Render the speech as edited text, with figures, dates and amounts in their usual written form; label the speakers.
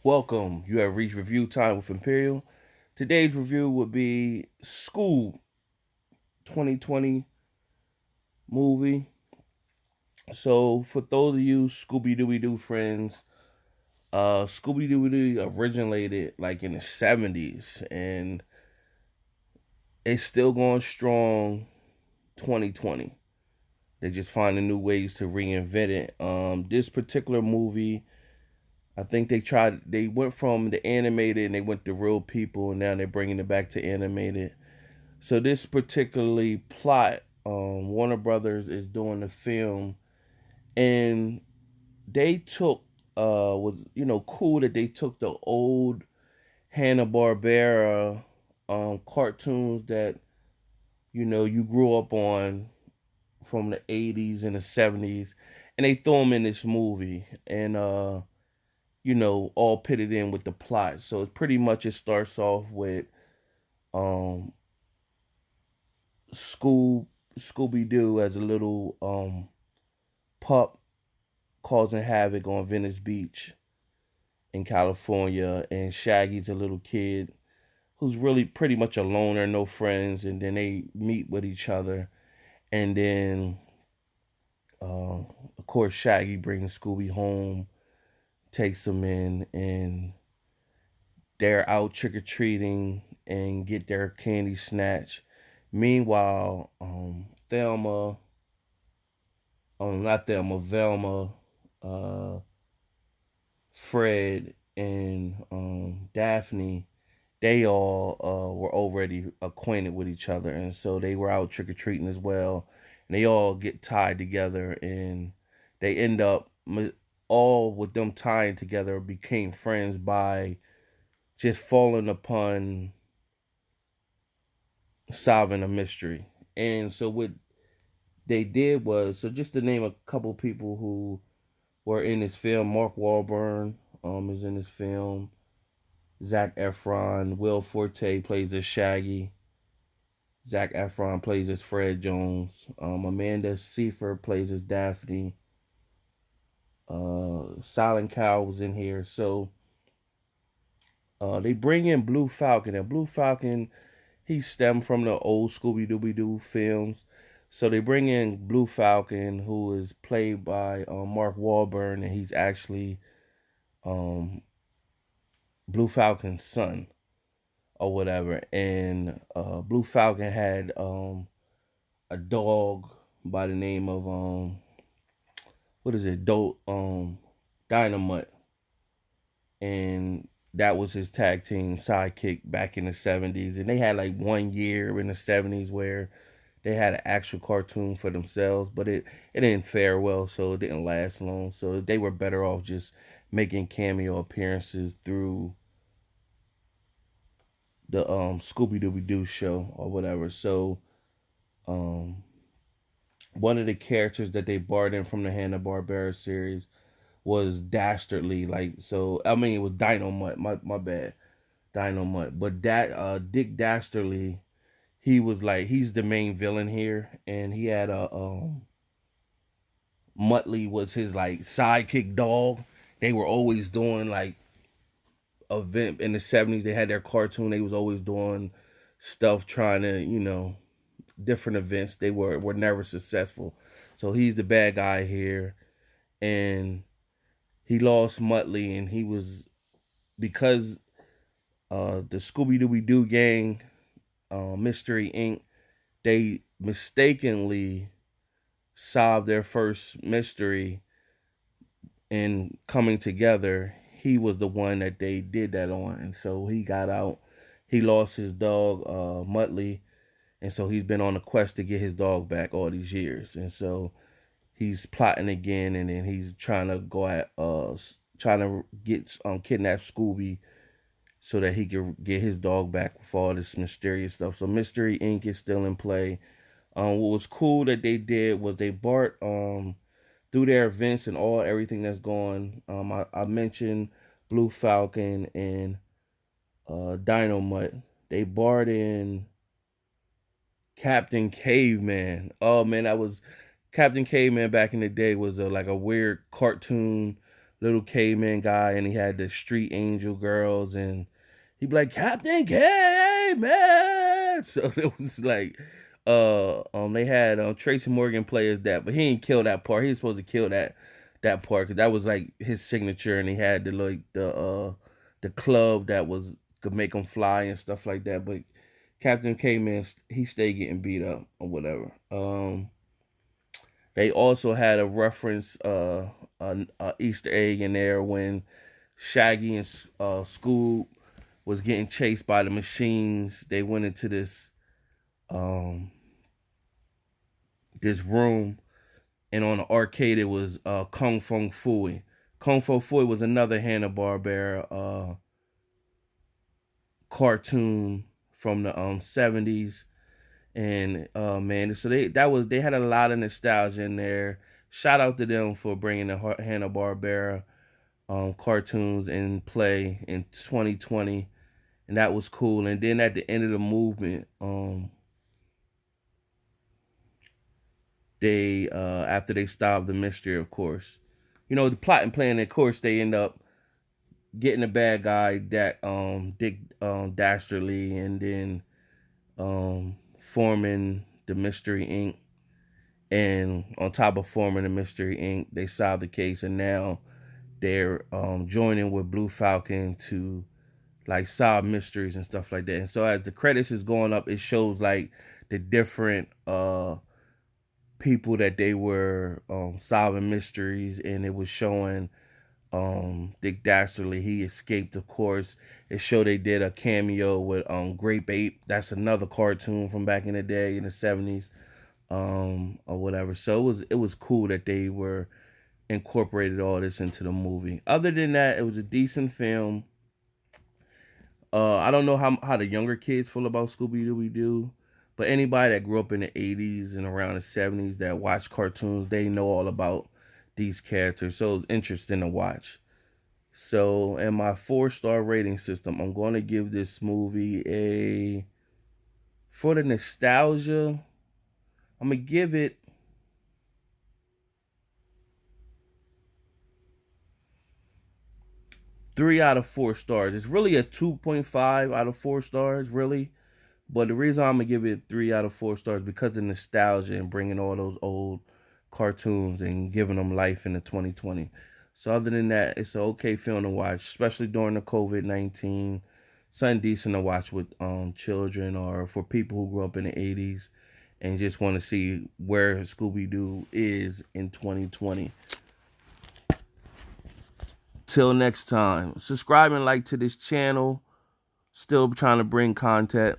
Speaker 1: Welcome. You have reached review time with Imperial. Today's review would be Scoob 2020 movie. So, for those of you Scooby Dooby Doo friends, Scooby Dooby Doo originated like in the 70s and it's still going strong 2020. They're just finding new ways to reinvent it. This particular movie, I think they went from the animated and they went to real people, and now they're bringing it back to animated. So this particularly plot, Warner Brothers is doing the film, and they took was cool that they took the old Hanna Barbera cartoons that you grew up on from the 80s and the 70s, and they threw them in this movie, and all pitted in with the plot. So it's pretty much, it starts off with um Scoob Scooby Doo as a little pup causing havoc on Venice Beach in California, and Shaggy's a little kid who's really pretty much a loner, no friends, and then they meet with each other, and then of course Shaggy brings Scooby home, takes him in, and they're out trick or treating and get their candy snatched. Meanwhile, Thelma, not Thelma, Velma, uh, Fred, and Daphne, they all were already acquainted with each other, and so they were out trick or treating as well. And they all get tied together, and they end up all with them tying together became friends by just falling upon solving a mystery. And so what they did was, so just to name a couple people who were in this film, Mark Wahlberg is in this film. Zac Efron, Will Forte plays as Shaggy. Zac Efron plays as Fred Jones. Amanda Seyfried plays as Daphne. Silent Cow was in here. So they bring in Blue Falcon, and Blue Falcon, he stemmed from the old Scooby Dooby Doo films. So they bring in Blue Falcon, who is played by Mark Wahlberg, and he's actually um, Blue Falcon's son or whatever. And Blue Falcon had a dog by the name of what is it? Dynamite, and that was his tag team sidekick back in the 70s. And they had like 1 year in the 70s where they had an actual cartoon for themselves, but it didn't fare well, so it didn't last long. So they were better off just making cameo appearances through the Scooby Dooby Doo show or whatever. So um one of the characters that they borrowed in from the Hanna Barbera series was Dastardly. Like, so I mean, it was Dynamite. My bad, Dynamite. But that Dick Dastardly, he's the main villain here, and he had a Muttley was his like sidekick dog. They were always doing like event in the 70s. They had their cartoon. They was always doing stuff, trying to different events. They were never successful. So he's the bad guy here, and he lost Muttley, and he was because the Scooby Dooby Doo gang, Mystery Inc. They mistakenly solved their first mystery in coming together. He was the one that they did that on, and so he got out. He lost his dog, Muttley, and so he's been on a quest to get his dog back all these years. And so he's plotting again, and then he's trying to go at trying to get kidnap Scooby so that he could get his dog back with all this mysterious stuff. So Mystery Inc. is still in play. What was cool that they did was they brought through their events and everything that's going. I mentioned Blue Falcon and Dynamite. They brought in Captain Caveman. Oh man, that was Captain Caveman back in the day was like a weird cartoon little caveman guy, and he had the street angel girls, and he'd be like Captain Caveman. So it was like, they had Tracy Morgan play as that, but he didn't kill that part. He was supposed to kill that part because that was like his signature, and he had the club that was could make him fly and stuff like that. But Captain Caveman, he stayed getting beat up or whatever. They also had a reference, a Easter egg in there when Shaggy and Scoob was getting chased by the machines. They went into um this room, and on the arcade it was Kung Fu Fooey. Kung Fu Fooey was another Hanna Barbera cartoon from the 70s. And man, so they had a lot of nostalgia in there. Shout out to them for bringing the Hanna Barbera cartoons in play in 2020, and that was cool. And then at the end of the movement, they after they solved the mystery, of course, the plot and plan. Of course, they end up getting the bad guy, that Dick Dastardly, and then forming the Mystery Inc. And on top of forming the Mystery Inc., they solved the case, and now they're joining with Blue Falcon to like solve mysteries and stuff like that. And so as the credits is going up, it shows like the different people that they were solving mysteries, and it was showing Dick Dastardly. He escaped, of course. It showed they did a cameo with Grape Ape. That's another cartoon from back in the day in the 70s, or whatever. So it was cool that they were incorporated all this into the movie. Other than that, it was a decent film. I don't know how the younger kids feel about Scooby Doo, but anybody that grew up in the 80s and around the 70s that watched cartoons, they know all about these characters. So it's interesting to watch. So, in my 4-star rating system, I'm going to give this movie for the nostalgia, I'm going to give it 3 out of 4 stars. It's really a 2.5 out of 4 stars, really. But the reason I'm gonna give it 3 out of 4 stars because of nostalgia and bringing all those old cartoons and giving them life in the 2020. So other than that, it's an okay film to watch, especially during the COVID-19. Something decent to watch with children or for people who grew up in the 80s and just want to see where Scooby Doo is in 2020. Till next time, subscribe and like to this channel. Still trying to bring content.